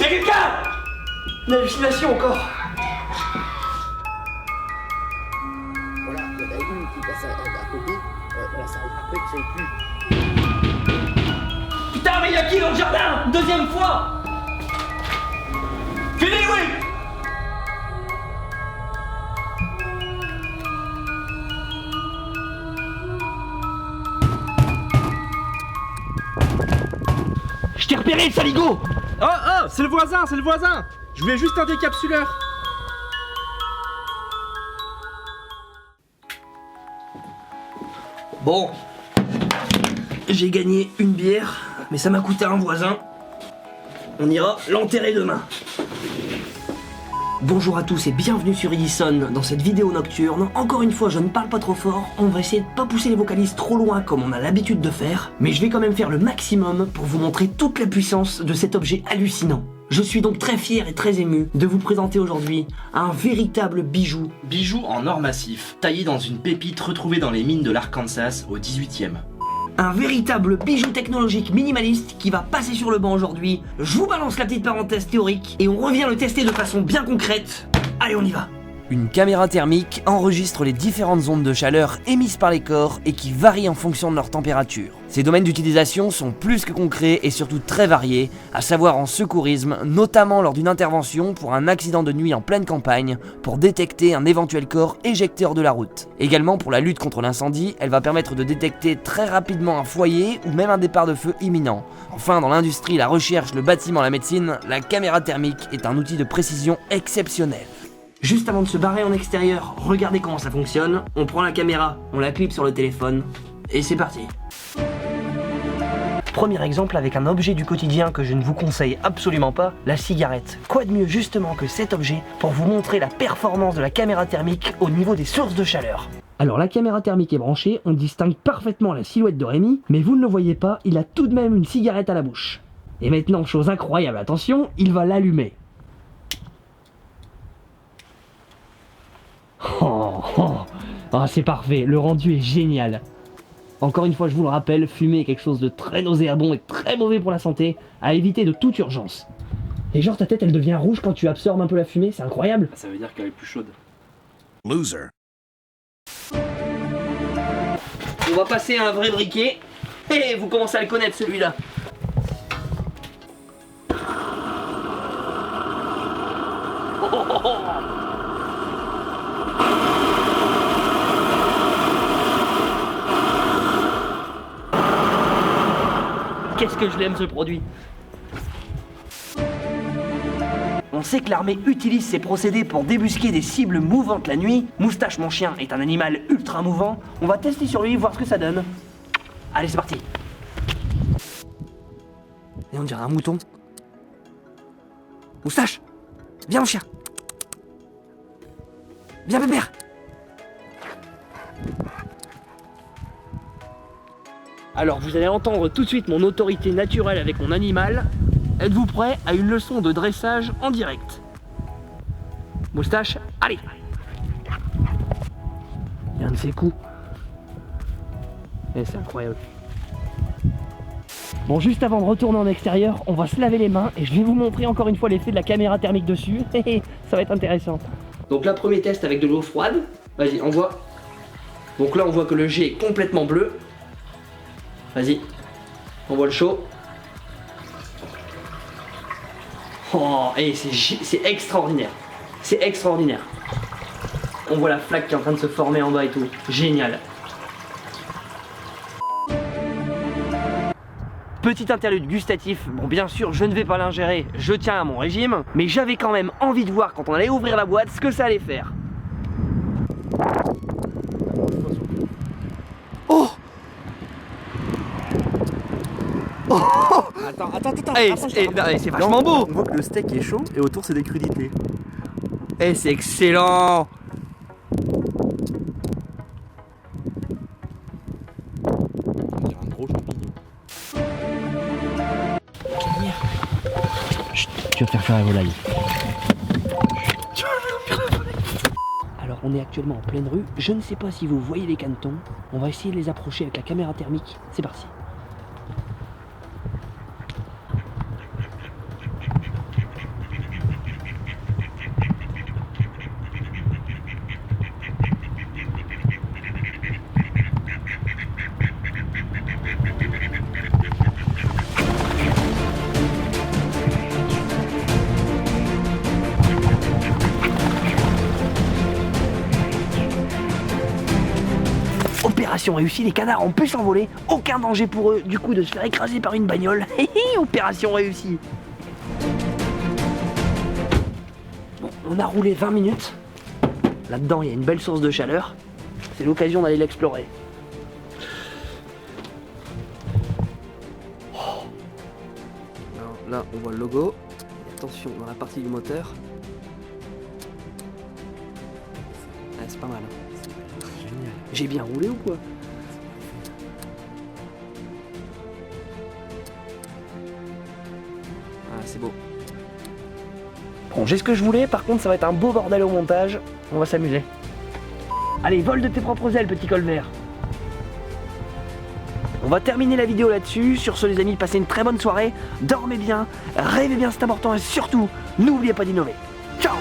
Y'a quelqu'un? Une hallucination encore. Voilà, il y en a une qui passe à côté, voilà, ça, après tu sais plus. Putain, mais y'a qui dans le jardin? Une deuxième fois. Fini, oui. Je t'ai repéré, le saligo. Oh, oh, c'est le voisin, c'est le voisin. Je voulais juste un décapsuleur. Bon, j'ai gagné une bière, mais ça m'a coûté un voisin. On ira l'enterrer demain. Bonjour à tous et bienvenue sur Edison dans cette vidéo nocturne. Encore une fois, je ne parle pas trop fort, on va essayer de pas pousser les vocalises trop loin comme on a l'habitude de faire, mais je vais quand même faire le maximum pour vous montrer toute la puissance de cet objet hallucinant. Je suis donc très fier et très ému de vous présenter aujourd'hui un véritable bijou. Bijou en or massif, taillé dans une pépite retrouvée dans les mines de l'Arkansas au 18e. Un véritable bijou technologique minimaliste qui va passer sur le banc aujourd'hui. Je vous balance la petite parenthèse théorique et on revient le tester de façon bien concrète. Allez, on y va. Une caméra thermique enregistre les différentes ondes de chaleur émises par les corps et qui varient en fonction de leur température. Ces domaines d'utilisation sont plus que concrets et surtout très variés, à savoir en secourisme, notamment lors d'une intervention pour un accident de nuit en pleine campagne, pour détecter un éventuel corps éjecté hors de la route. Également pour la lutte contre l'incendie, elle va permettre de détecter très rapidement un foyer ou même un départ de feu imminent. Enfin, dans l'industrie, la recherche, le bâtiment, la médecine, la caméra thermique est un outil de précision exceptionnel. Juste avant de se barrer en extérieur, regardez comment ça fonctionne. On prend la caméra, on la clip sur le téléphone, et c'est parti. Premier exemple avec un objet du quotidien que je ne vous conseille absolument pas, la cigarette. Quoi de mieux justement que cet objet pour vous montrer la performance de la caméra thermique au niveau des sources de chaleur. Alors la caméra thermique est branchée, on distingue parfaitement la silhouette de Rémi, mais vous ne le voyez pas, il a tout de même une cigarette à la bouche. Et maintenant, chose incroyable, attention, il va l'allumer. Oh, c'est parfait, le rendu est génial. Encore une fois, je vous le rappelle, fumer est quelque chose de très nauséabond et très mauvais pour la santé, à éviter de toute urgence. Et genre ta tête elle devient rouge quand tu absorbes un peu la fumée, c'est incroyable. Ça veut dire qu'elle est plus chaude. Loser. On va passer à un vrai briquet. Et vous commencez à le connaître celui-là. Qu'est-ce que je l'aime ce produit. On sait que l'armée utilise ces procédés pour débusquer des cibles mouvantes la nuit. Moustache mon chien est un animal ultra mouvant. On va tester sur lui, voir ce que ça donne. Allez, c'est parti. Et on dirait un mouton. Moustache, viens mon chien. Viens bébert. Alors vous allez entendre tout de suite mon autorité naturelle avec mon animal. Êtes-vous prêts à une leçon de dressage en direct? Moustache, allez. Il y a un de ses coups. Et c'est incroyable. Bon, juste avant de retourner en extérieur, on va se laver les mains et je vais vous montrer encore une fois l'effet de la caméra thermique dessus. Ça va être intéressant. Donc là, premier test avec de l'eau froide. Vas-y, on voit. Donc là, on voit que le jet est complètement bleu. Vas-y, on voit le chaud. Oh, et c'est extraordinaire. C'est extraordinaire. On voit la flaque qui est en train de se former en bas et tout. Génial. Petit interlude gustatif. Bon, bien sûr, je ne vais pas l'ingérer. Je tiens à mon régime. Mais j'avais quand même envie de voir quand on allait ouvrir la boîte ce que ça allait faire. Oh! Attends. C'est vachement beau. On voit que le steak est chaud et autour c'est des crudités. Eh, c'est excellent. On dirait un gros champignon. Chut, tu vas te faire faire la volaille. Alors on est actuellement en pleine rue. Je ne sais pas si vous voyez les canetons. On va essayer de les approcher avec la caméra thermique. C'est parti. Opération réussie, les canards ont pu s'envoler, aucun danger pour eux du coup de se faire écraser par une bagnole. Opération réussie. Bon, on a roulé 20 minutes. Là-dedans, il y a une belle source de chaleur. C'est l'occasion d'aller l'explorer. Alors là, on voit le logo. Et attention, dans la partie du moteur. Ah, c'est pas mal. Génial. J'ai bien roulé ou quoi? Ah, c'est beau. Bon, j'ai ce que je voulais, par contre ça va être un beau bordel au montage. On va s'amuser. Allez, vole de tes propres ailes, petit colvert. On va terminer la vidéo là-dessus. Sur ce les amis, passez une très bonne soirée. Dormez bien, rêvez bien, c'est important. Et surtout, n'oubliez pas d'innover. Ciao!